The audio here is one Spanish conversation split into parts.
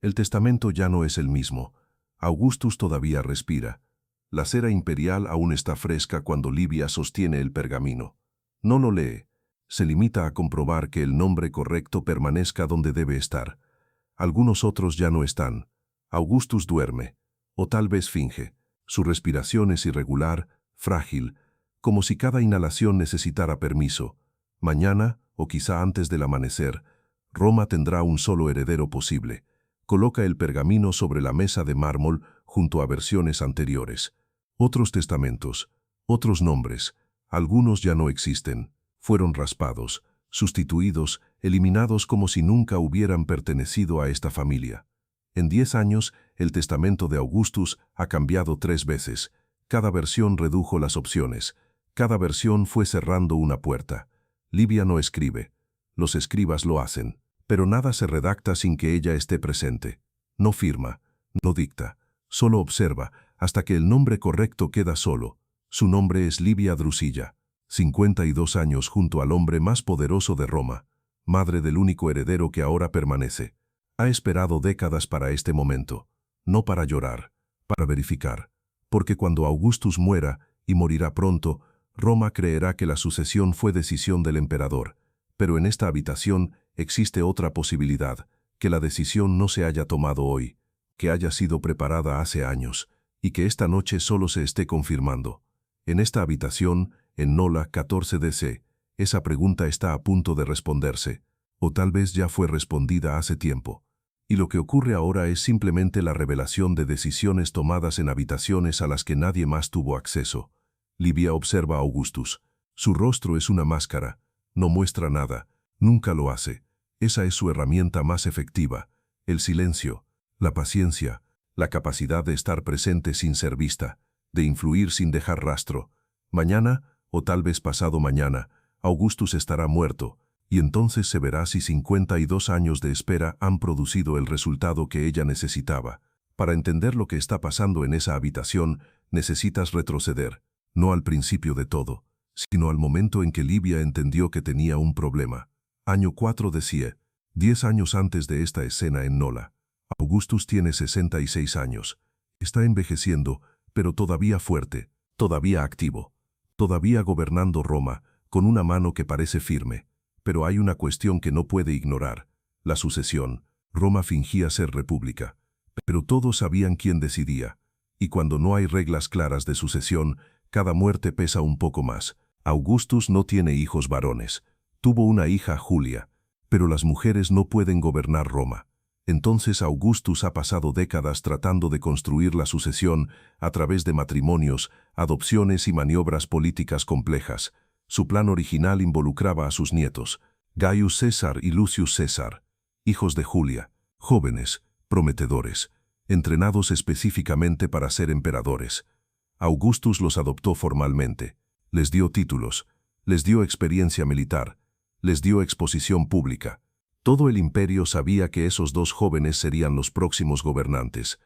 El testamento ya no es el mismo. Augustus todavía respira. La cera imperial aún está fresca cuando Livia sostiene el pergamino. No lo lee. Se limita a comprobar que el nombre correcto permanezca donde debe estar. Algunos otros ya no están. Augustus duerme, o tal vez finge. Su respiración es irregular, frágil, como si cada inhalación necesitara permiso. Mañana, o quizá antes del amanecer, Roma tendrá un solo heredero posible. Coloca el pergamino sobre la mesa de mármol junto a versiones anteriores. Otros testamentos, otros nombres, algunos ya no existen. Fueron raspados, sustituidos, eliminados como si nunca hubieran pertenecido a esta familia. En 10 años, el testamento de Augustus ha cambiado 3 veces. Cada versión redujo las opciones. Cada versión fue cerrando una puerta. Livia no escribe. Los escribas lo hacen. Pero nada se redacta sin que ella esté presente. No firma, no dicta, solo observa hasta que el nombre correcto queda solo. Su nombre es Livia Drusilla. 52 años junto al hombre más poderoso de Roma, madre del único heredero que ahora permanece. Ha esperado décadas para este momento, no para llorar, para verificar. Porque cuando Augustus muera, y morirá pronto, Roma creerá que la sucesión fue decisión del emperador. Pero en esta habitación existe otra posibilidad, que la decisión no se haya tomado hoy, que haya sido preparada hace años, y que esta noche solo se esté confirmando. En esta habitación, en Nola 14 DC, esa pregunta está a punto de responderse, o tal vez ya fue respondida hace tiempo. Y lo que ocurre ahora es simplemente la revelación de decisiones tomadas en habitaciones a las que nadie más tuvo acceso. Livia observa a Augustus. Su rostro es una máscara. No muestra nada. Nunca lo hace. Esa es su herramienta más efectiva. El silencio, la paciencia, la capacidad de estar presente sin ser vista, de influir sin dejar rastro. Mañana, o tal vez pasado mañana, Augustus estará muerto, y entonces se verá si 52 años de espera han producido el resultado que ella necesitaba. Para entender lo que está pasando en esa habitación, necesitas retroceder, no al principio de todo, sino al momento en que Livia entendió que tenía un problema. Año 4 de CIE, 10 años antes de esta escena en Nola. Augustus tiene 66 años. Está envejeciendo, pero todavía fuerte, todavía activo, todavía gobernando Roma, con una mano que parece firme. Pero hay una cuestión que no puede ignorar: la sucesión. Roma fingía ser república, pero todos sabían quién decidía. Y cuando no hay reglas claras de sucesión, cada muerte pesa un poco más. Augustus no tiene hijos varones. Tuvo una hija, Julia, pero las mujeres no pueden gobernar Roma. Entonces Augustus ha pasado décadas tratando de construir la sucesión a través de matrimonios, adopciones y maniobras políticas complejas. Su plan original involucraba a sus nietos, Gaius César y Lucius César, hijos de Julia, jóvenes, prometedores, entrenados específicamente para ser emperadores. Augustus los adoptó formalmente, les dio títulos, les dio experiencia militar, les dio exposición pública. Todo el imperio sabía que esos dos jóvenes serían los próximos gobernantes.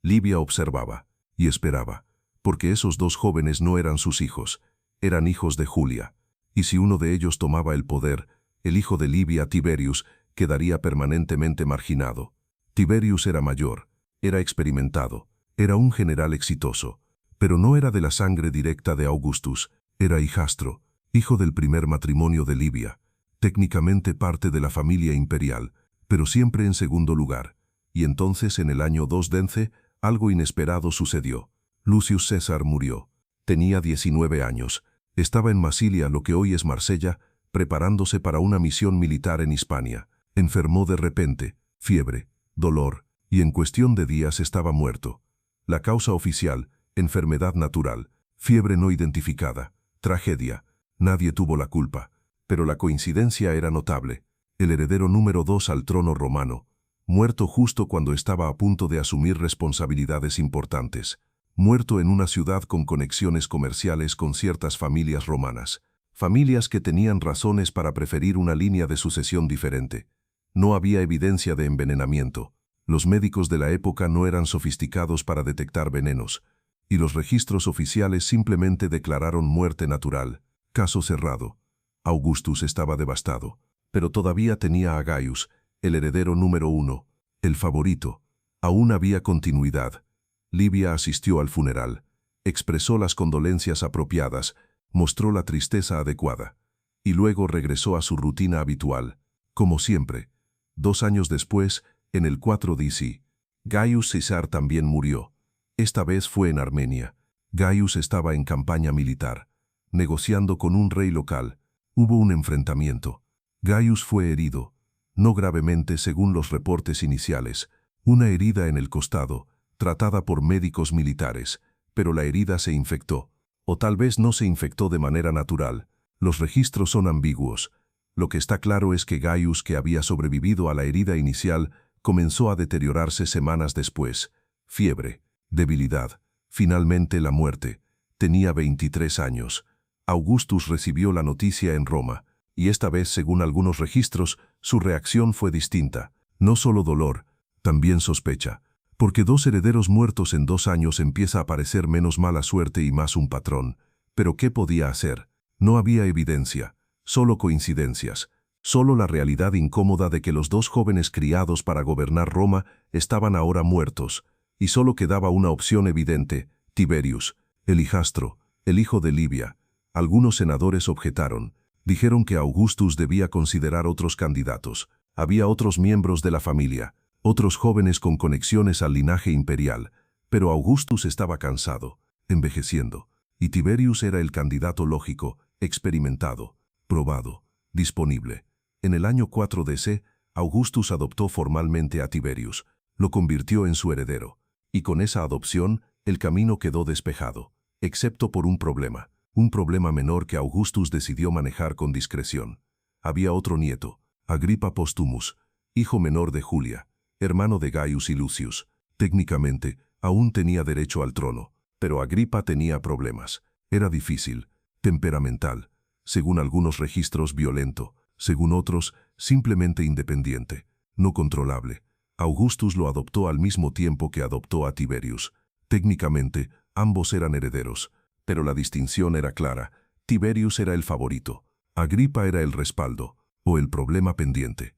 Livia observaba y esperaba, porque esos dos jóvenes no eran sus hijos, eran hijos de Julia. Y si uno de ellos tomaba el poder, el hijo de Livia, Tiberius, quedaría permanentemente marginado. Tiberius era mayor, era experimentado, era un general exitoso, pero no era de la sangre directa de Augustus, era hijastro, hijo del primer matrimonio de Livia, técnicamente parte de la familia imperial, pero siempre en segundo lugar. Y entonces en el año 2 Dence, algo inesperado sucedió. Lucius César murió. Tenía 19 años. Estaba en Masilia, lo que hoy es Marsella, preparándose para una misión militar en Hispania. Enfermó de repente, fiebre, dolor, y en cuestión de días estaba muerto. La causa oficial: enfermedad natural, fiebre no identificada, tragedia. Nadie tuvo la culpa, pero la coincidencia era notable. El heredero número 2 al trono romano, muerto justo cuando estaba a punto de asumir responsabilidades importantes. Muerto en una ciudad con conexiones comerciales con ciertas familias romanas. Familias que tenían razones para preferir una línea de sucesión diferente. No había evidencia de envenenamiento. Los médicos de la época no eran sofisticados para detectar venenos. Y los registros oficiales simplemente declararon muerte natural. Caso cerrado. Augustus estaba devastado. Pero todavía tenía a Gaius, el heredero número 1, el favorito, Aún había continuidad. Livia asistió al funeral, expresó las condolencias apropiadas, mostró la tristeza adecuada, y luego regresó a su rutina habitual. Como siempre, 2 años después, en el 4 DC, Gaius Caesar también murió. Esta vez fue en Armenia. Gaius estaba en campaña militar, negociando con un rey local. Hubo un enfrentamiento. Gaius fue herido, no gravemente según los reportes iniciales, una herida en el costado, tratada por médicos militares, pero la herida se infectó, o tal vez no se infectó de manera natural. Los registros son ambiguos. Lo que está claro es que Gaius, que había sobrevivido a la herida inicial, comenzó a deteriorarse semanas después. Fiebre, debilidad, finalmente la muerte. Tenía 23 años. Augustus recibió la noticia en Roma, y esta vez, según algunos registros, su reacción fue distinta. No solo dolor, también sospecha. Porque 2 herederos muertos en 2 años empieza a parecer menos mala suerte y más un patrón. Pero ¿qué podía hacer? No había evidencia, solo coincidencias, solo la realidad incómoda de que los 2 jóvenes criados para gobernar Roma estaban ahora muertos, y solo quedaba una opción evidente: Tiberius, el hijastro, el hijo de Livia. Algunos senadores objetaron, dijeron que Augustus debía considerar otros candidatos. Había otros miembros de la familia, otros jóvenes con conexiones al linaje imperial, pero Augustus estaba cansado, envejeciendo, y Tiberius era el candidato lógico, experimentado, probado, disponible. En el año 4 DC, Augustus adoptó formalmente a Tiberius, lo convirtió en su heredero, y con esa adopción, el camino quedó despejado, excepto por un problema menor que Augustus decidió manejar con discreción. Había otro nieto, Agripa Postumus, hijo menor de Julia, hermano de Gaius y Lucius. Técnicamente, aún tenía derecho al trono, pero Agripa tenía problemas. Era difícil, temperamental, según algunos registros violento, según otros, simplemente independiente, no controlable. Augustus lo adoptó al mismo tiempo que adoptó a Tiberius. Técnicamente, ambos eran herederos, pero la distinción era clara. Tiberius era el favorito, Agripa era el respaldo, o el problema pendiente.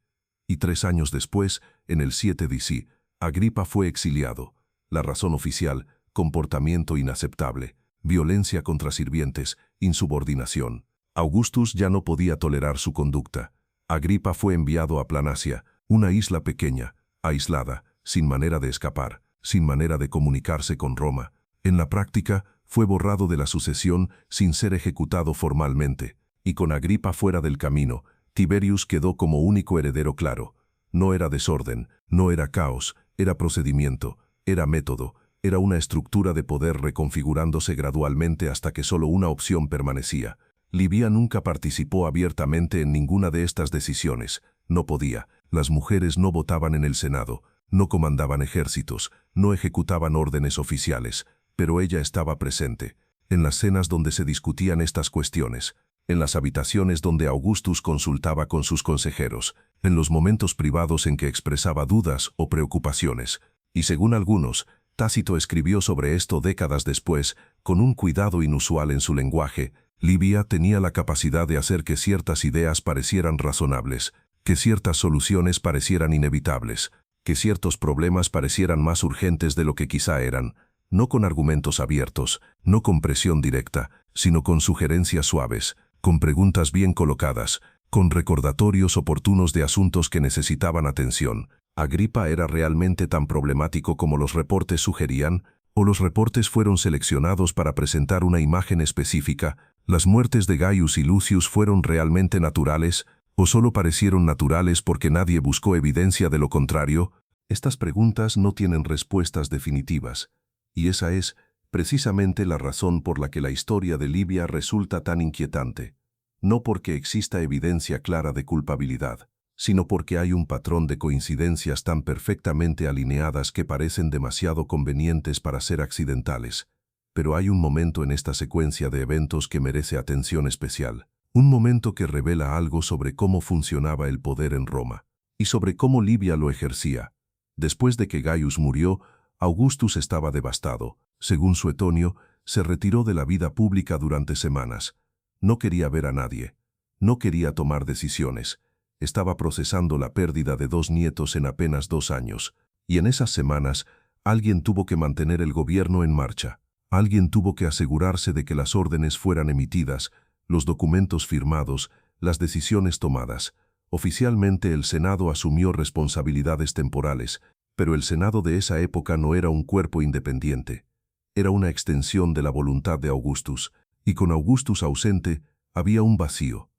Y 3 años después, en el 7 DC, Agripa fue exiliado. La razón oficial: comportamiento inaceptable, violencia contra sirvientes, insubordinación. Augustus ya no podía tolerar su conducta. Agripa fue enviado a Planacia, una isla pequeña, aislada, sin manera de escapar, sin manera de comunicarse con Roma. En la práctica, fue borrado de la sucesión sin ser ejecutado formalmente, y con Agripa fuera del camino, Tiberius quedó como único heredero claro. No era desorden, no era caos, era procedimiento, era método, era una estructura de poder reconfigurándose gradualmente hasta que solo una opción permanecía. Livia nunca participó abiertamente en ninguna de estas decisiones. No podía. Las mujeres no votaban en el Senado, no comandaban ejércitos, no ejecutaban órdenes oficiales, pero ella estaba presente, en las cenas donde se discutían estas cuestiones, en las habitaciones donde Augustus consultaba con sus consejeros, en los momentos privados en que expresaba dudas o preocupaciones, y según algunos, Tácito escribió sobre esto décadas después, con un cuidado inusual en su lenguaje. Livia tenía la capacidad de hacer que ciertas ideas parecieran razonables, que ciertas soluciones parecieran inevitables, que ciertos problemas parecieran más urgentes de lo que quizá eran, no con argumentos abiertos, no con presión directa, sino con sugerencias suaves, con preguntas bien colocadas, con recordatorios oportunos de asuntos que necesitaban atención. ¿Agripa era realmente tan problemático como los reportes sugerían? ¿O los reportes fueron seleccionados para presentar una imagen específica? ¿Las muertes de Gaius y Lucius fueron realmente naturales? ¿O solo parecieron naturales porque nadie buscó evidencia de lo contrario? Estas preguntas no tienen respuestas definitivas. Y esa es, precisamente, la razón por la que la historia de Livia resulta tan inquietante. No porque exista evidencia clara de culpabilidad, sino porque hay un patrón de coincidencias tan perfectamente alineadas que parecen demasiado convenientes para ser accidentales. Pero hay un momento en esta secuencia de eventos que merece atención especial. Un momento que revela algo sobre cómo funcionaba el poder en Roma, y sobre cómo Livia lo ejercía. Después de que Gaius murió, Augustus estaba devastado. Según Suetonio, se retiró de la vida pública durante semanas. No quería ver a nadie. No quería tomar decisiones. Estaba procesando la pérdida de 2 nietos en apenas 2 años. Y en esas semanas, alguien tuvo que mantener el gobierno en marcha. Alguien tuvo que asegurarse de que las órdenes fueran emitidas, los documentos firmados, las decisiones tomadas. Oficialmente el Senado asumió responsabilidades temporales, pero el Senado de esa época no era un cuerpo independiente. Era una extensión de la voluntad de Augustus, y con Augustus ausente, había un vacío.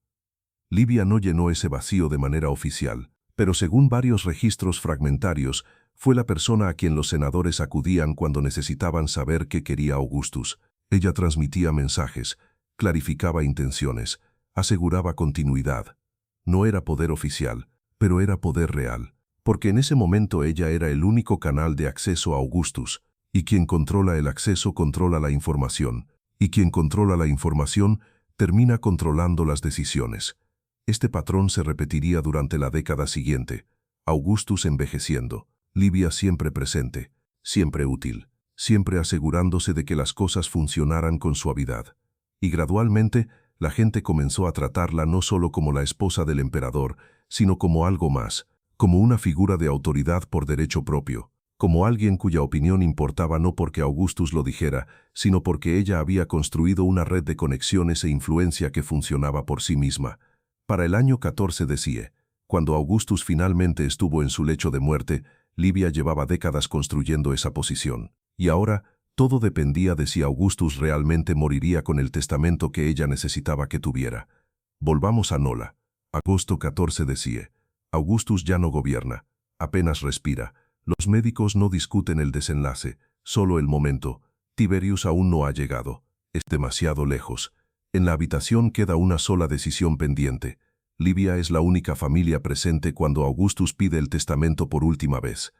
Livia no llenó ese vacío de manera oficial, pero según varios registros fragmentarios, fue la persona a quien los senadores acudían cuando necesitaban saber qué quería Augustus. Ella transmitía mensajes, clarificaba intenciones, aseguraba continuidad. No era poder oficial, pero era poder real, porque en ese momento ella era el único canal de acceso a Augustus, y quien controla el acceso controla la información, y quien controla la información termina controlando las decisiones. Este patrón se repetiría durante la década siguiente, Augustus envejeciendo, Livia siempre presente, siempre útil, siempre asegurándose de que las cosas funcionaran con suavidad. Y gradualmente, la gente comenzó a tratarla no solo como la esposa del emperador, sino como algo más, como una figura de autoridad por derecho propio, como alguien cuya opinión importaba no porque Augustus lo dijera, sino porque ella había construido una red de conexiones e influencia que funcionaba por sí misma. Para el año 14 de CIE, cuando Augustus finalmente estuvo en su lecho de muerte, Livia llevaba décadas construyendo esa posición. Y ahora, todo dependía de si Augustus realmente moriría con el testamento que ella necesitaba que tuviera. Volvamos a Nola. Agosto 14 de CIE. Augustus ya no gobierna, apenas respira. Los médicos no discuten el desenlace, solo el momento. Tiberius aún no ha llegado. Es demasiado lejos. En la habitación queda una sola decisión pendiente. Livia es la única familia presente cuando Augustus pide el testamento por última vez.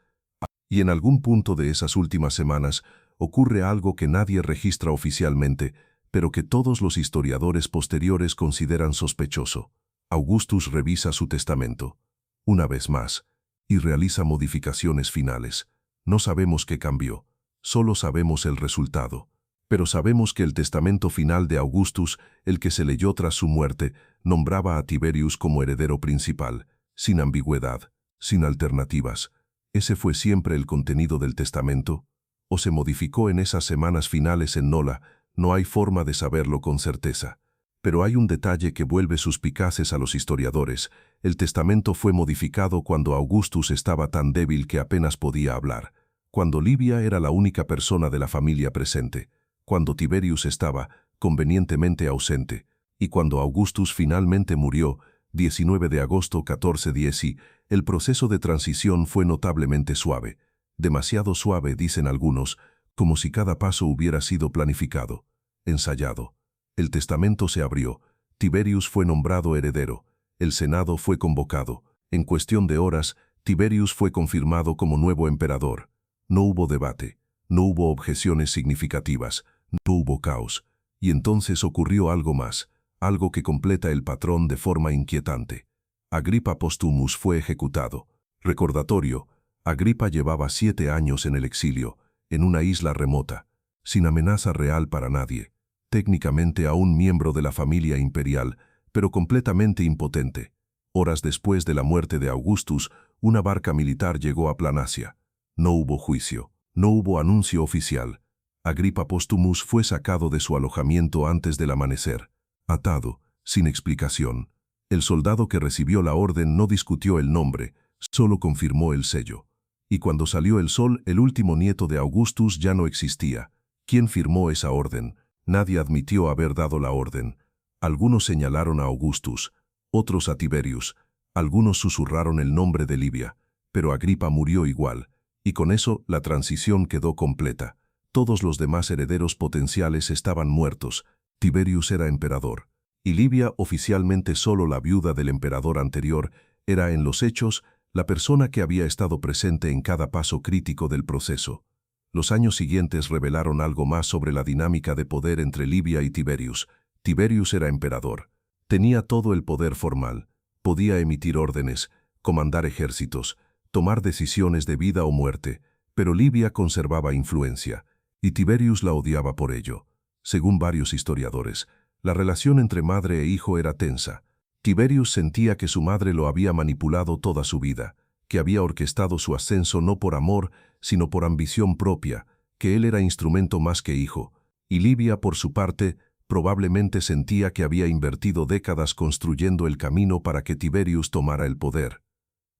Y en algún punto de esas últimas semanas ocurre algo que nadie registra oficialmente, pero que todos los historiadores posteriores consideran sospechoso. Augustus revisa su testamento, una vez más, y realiza modificaciones finales. No sabemos qué cambió, solo sabemos el resultado. Pero sabemos que el testamento final de Augustus, el que se leyó tras su muerte, nombraba a Tiberius como heredero principal, sin ambigüedad, sin alternativas. ¿Ese fue siempre el contenido del testamento? ¿O se modificó en esas semanas finales en Nola? No hay forma de saberlo con certeza. Pero hay un detalle que vuelve suspicaces a los historiadores. El testamento fue modificado cuando Augustus estaba tan débil que apenas podía hablar, cuando Livia era la única persona de la familia presente, cuando Tiberius estaba convenientemente ausente, y cuando Augustus finalmente murió, 19 de agosto 1410, el proceso de transición fue notablemente suave. Demasiado suave, dicen algunos, como si cada paso hubiera sido planificado, ensayado. El testamento se abrió, Tiberius fue nombrado heredero, el Senado fue convocado. En cuestión de horas, Tiberius fue confirmado como nuevo emperador. No hubo debate, no hubo objeciones significativas, no hubo caos. Y entonces ocurrió algo más, algo que completa el patrón de forma inquietante. Agripa Postumus fue ejecutado. Recordatorio, Agripa llevaba 7 años en el exilio, en una isla remota, sin amenaza real para nadie, técnicamente aún miembro de la familia imperial, pero completamente impotente. Horas después de la muerte de Augustus, una barca militar llegó a Planasia. No hubo juicio, no hubo anuncio oficial. Agripa Postumus fue sacado de su alojamiento antes del amanecer, atado, sin explicación. El soldado que recibió la orden no discutió el nombre, solo confirmó el sello. Y cuando salió el sol, el último nieto de Augustus ya no existía. ¿Quién firmó esa orden? Nadie admitió haber dado la orden. Algunos señalaron a Augustus, otros a Tiberius, algunos susurraron el nombre de Livia, pero Agripa murió igual, y con eso la transición quedó completa. Todos los demás herederos potenciales estaban muertos. Tiberius era emperador, y Livia, oficialmente solo la viuda del emperador anterior, era en los hechos la persona que había estado presente en cada paso crítico del proceso. Los años siguientes revelaron algo más sobre la dinámica de poder entre Livia y Tiberius. Tiberius era emperador. Tenía todo el poder formal. Podía emitir órdenes, comandar ejércitos, tomar decisiones de vida o muerte, pero Livia conservaba influencia, y Tiberius la odiaba por ello. Según varios historiadores, la relación entre madre e hijo era tensa. Tiberius sentía que su madre lo había manipulado toda su vida, que había orquestado su ascenso no por amor, sino por ambición propia, que él era instrumento más que hijo, y Livia, por su parte, probablemente sentía que había invertido décadas construyendo el camino para que Tiberius tomara el poder.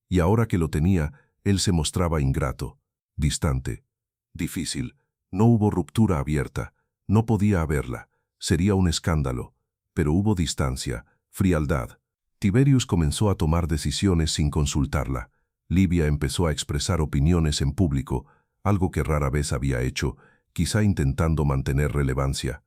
Y ahora que lo tenía, él se mostraba ingrato, distante, difícil. No hubo ruptura abierta, no podía haberla, sería un escándalo, pero hubo distancia, frialdad. Tiberius comenzó a tomar decisiones sin consultarla. Livia empezó a expresar opiniones en público, algo que rara vez había hecho, quizá intentando mantener relevancia.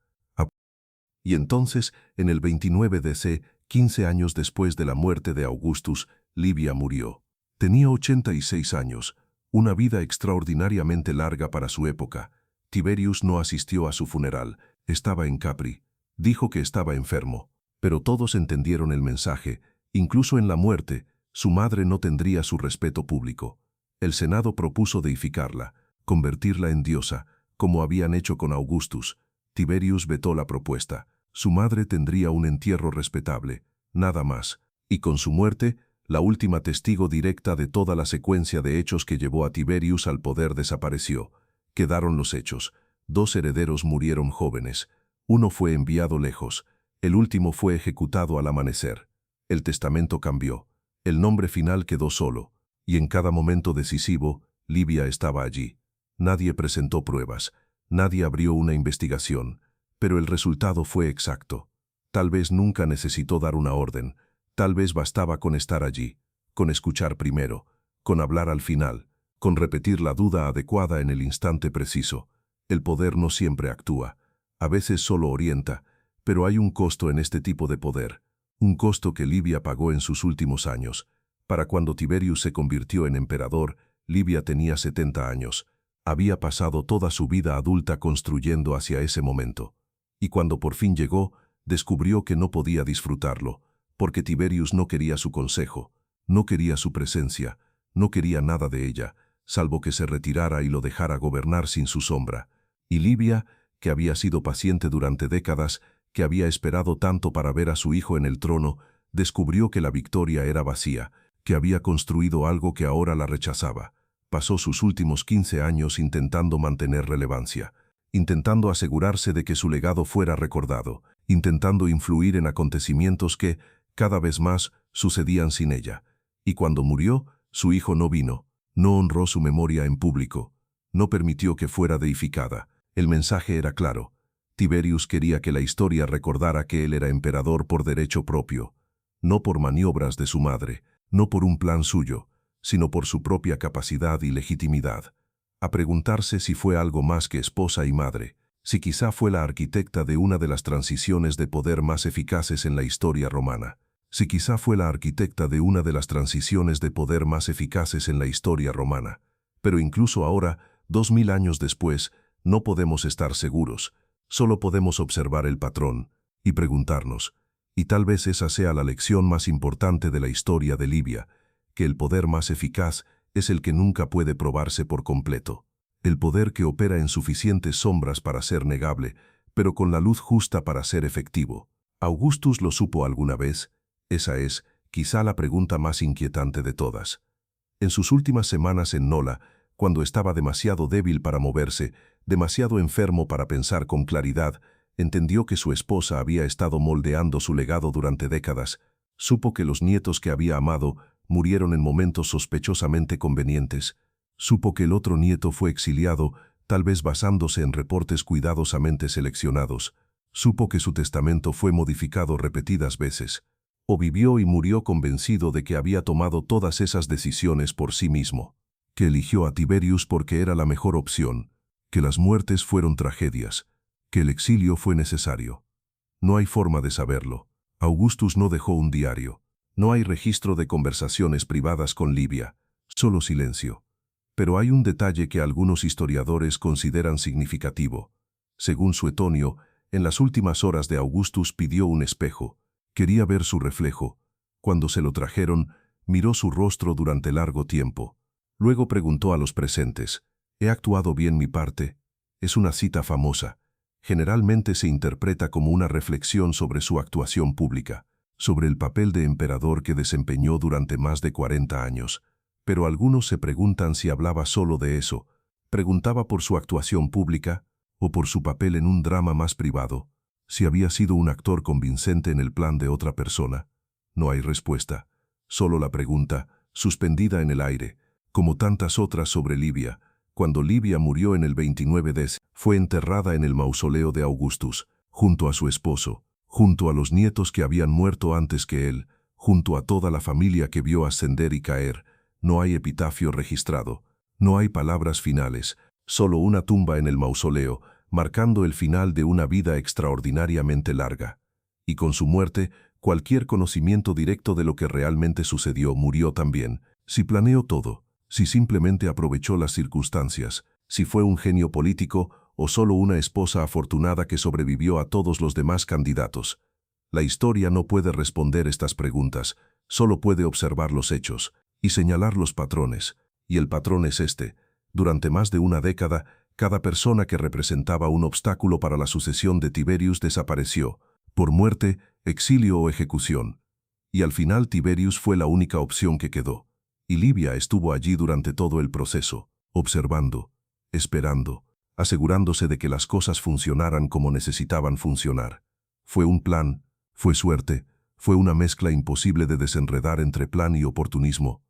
Y entonces, en el 29 DC, 15 años después de la muerte de Augustus, Livia murió. Tenía 86 años, una vida extraordinariamente larga para su época. Tiberius no asistió a su funeral, estaba en Capri. Dijo que estaba enfermo, pero todos entendieron el mensaje. Incluso en la muerte, su madre no tendría su respeto público. El Senado propuso deificarla, convertirla en diosa, como habían hecho con Augustus. Tiberius vetó la propuesta. Su madre tendría un entierro respetable, nada más, y con su muerte, la última testigo directa de toda la secuencia de hechos que llevó a Tiberius al poder desapareció. Quedaron los hechos. 2 herederos murieron jóvenes. Uno fue enviado lejos. El último fue ejecutado al amanecer. El testamento cambió. El nombre final quedó solo. Y en cada momento decisivo, Livia estaba allí. Nadie presentó pruebas. Nadie abrió una investigación. Pero el resultado fue exacto. Tal vez nunca necesitó dar una orden. Tal vez bastaba con estar allí, con escuchar primero, con hablar al final, con repetir la duda adecuada en el instante preciso. El poder no siempre actúa. A veces solo orienta, pero hay un costo en este tipo de poder. Un costo que Livia pagó en sus últimos años. Para cuando Tiberius se convirtió en emperador, Livia tenía 70 años. Había pasado toda su vida adulta construyendo hacia ese momento. Y cuando por fin llegó, descubrió que no podía disfrutarlo, porque Tiberius no quería su consejo, no quería su presencia, no quería nada de ella, salvo que se retirara y lo dejara gobernar sin su sombra. Y Livia, que había sido paciente durante décadas, que había esperado tanto para ver a su hijo en el trono, descubrió que la victoria era vacía, que había construido algo que ahora la rechazaba. Pasó sus últimos 15 años intentando mantener relevancia, intentando asegurarse de que su legado fuera recordado, intentando influir en acontecimientos que, cada vez más, sucedían sin ella. Y cuando murió, su hijo no vino, no honró su memoria en público, no permitió que fuera deificada. El mensaje era claro. Tiberius quería que la historia recordara que él era emperador por derecho propio, no por maniobras de su madre, no por un plan suyo, sino por su propia capacidad y legitimidad. A preguntarse si fue algo más que esposa y madre, si quizá fue la arquitecta de una de las transiciones de poder más eficaces en la historia romana, si quizá fue la arquitecta de una de las transiciones de poder más eficaces en la historia romana. Pero incluso ahora, 2000 años después, no podemos estar seguros, solo podemos observar el patrón y preguntarnos, y tal vez esa sea la lección más importante de la historia de Livia, que el poder más eficaz es el que nunca puede probarse por completo. El poder que opera en suficientes sombras para ser negable, pero con la luz justa para ser efectivo. ¿Augustus lo supo alguna vez? Esa es, quizá, la pregunta más inquietante de todas. En sus últimas semanas en Nola, cuando estaba demasiado débil para moverse, demasiado enfermo para pensar con claridad, entendió que su esposa había estado moldeando su legado durante décadas. Supo que los nietos que había amado murieron en momentos sospechosamente convenientes. Supo que el otro nieto fue exiliado, tal vez basándose en reportes cuidadosamente seleccionados. Supo que su testamento fue modificado repetidas veces. O vivió y murió convencido de que había tomado todas esas decisiones por sí mismo. Que eligió a Tiberius porque era la mejor opción. Que las muertes fueron tragedias. Que el exilio fue necesario. No hay forma de saberlo. Augustus no dejó un diario. No hay registro de conversaciones privadas con Livia. Solo silencio. Pero hay un detalle que algunos historiadores consideran significativo. Según Suetonio, en las últimas horas de Augustus pidió un espejo. Quería ver su reflejo. Cuando se lo trajeron, miró su rostro durante largo tiempo. Luego preguntó a los presentes, ¿he actuado bien mi parte? Es una cita famosa. Generalmente se interpreta como una reflexión sobre su actuación pública, sobre el papel de emperador que desempeñó durante más de 40 años. Pero algunos se preguntan si hablaba solo de eso, preguntaba por su actuación pública o por su papel en un drama más privado, si había sido un actor convincente en el plan de otra persona. No hay respuesta, solo la pregunta, suspendida en el aire, como tantas otras sobre Livia. Cuando Livia murió en el 29 fue enterrada en el mausoleo de Augustus, junto a su esposo, junto a los nietos que habían muerto antes que él, junto a toda la familia que vio ascender y caer. No hay epitafio registrado, no hay palabras finales, solo una tumba en el mausoleo, marcando el final de una vida extraordinariamente larga. Y con su muerte, cualquier conocimiento directo de lo que realmente sucedió murió también. Si planeó todo, si simplemente aprovechó las circunstancias, si fue un genio político o solo una esposa afortunada que sobrevivió a todos los demás candidatos. La historia no puede responder estas preguntas, solo puede observar los hechos y señalar los patrones, y el patrón es este. Durante más de una década, cada persona que representaba un obstáculo para la sucesión de Tiberius desapareció, por muerte, exilio o ejecución. Y al final Tiberius fue la única opción que quedó. Y Livia estuvo allí durante todo el proceso, observando, esperando, asegurándose de que las cosas funcionaran como necesitaban funcionar. Fue un plan, fue suerte, fue una mezcla imposible de desenredar entre plan y oportunismo.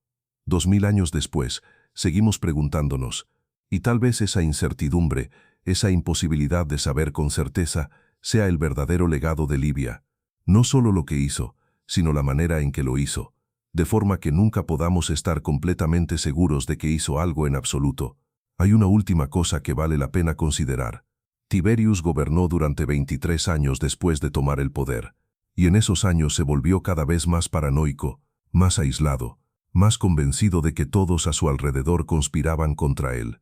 2000 años después, seguimos preguntándonos, y tal vez esa incertidumbre, esa imposibilidad de saber con certeza, sea el verdadero legado de Livia. No solo lo que hizo, sino la manera en que lo hizo, de forma que nunca podamos estar completamente seguros de que hizo algo en absoluto. Hay una última cosa que vale la pena considerar. Tiberius gobernó durante 23 años después de tomar el poder, y en esos años se volvió cada vez más paranoico, más aislado, más convencido de que todos a su alrededor conspiraban contra él.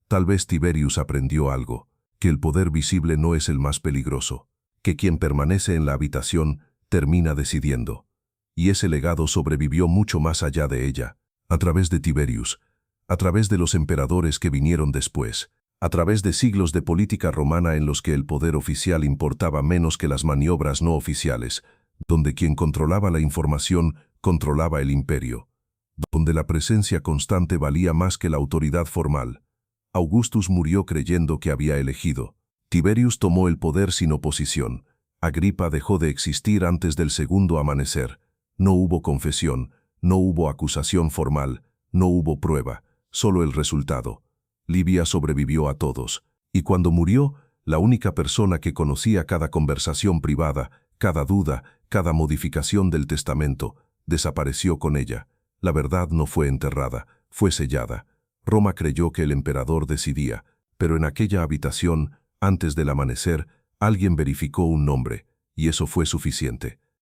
Tal vez Tiberius aprendió algo, que el poder visible no es el más peligroso, que quien permanece en la habitación termina decidiendo. Y ese legado sobrevivió mucho más allá de ella, a través de Tiberius, a través de los emperadores que vinieron después, a través de siglos de política romana en los que el poder oficial importaba menos que las maniobras no oficiales, donde quien controlaba la información controlaba el imperio, donde la presencia constante valía más que la autoridad formal. Augustus murió creyendo que había elegido. Tiberius tomó el poder sin oposición. Agripa dejó de existir antes del segundo amanecer. No hubo confesión, no hubo acusación formal, no hubo prueba, solo el resultado. Livia sobrevivió a todos, y cuando murió, la única persona que conocía cada conversación privada, cada duda, cada modificación del testamento, desapareció con ella. La verdad no fue enterrada, fue sellada. Roma creyó que el emperador decidía, pero en aquella habitación, antes del amanecer, alguien verificó un nombre, y eso fue suficiente.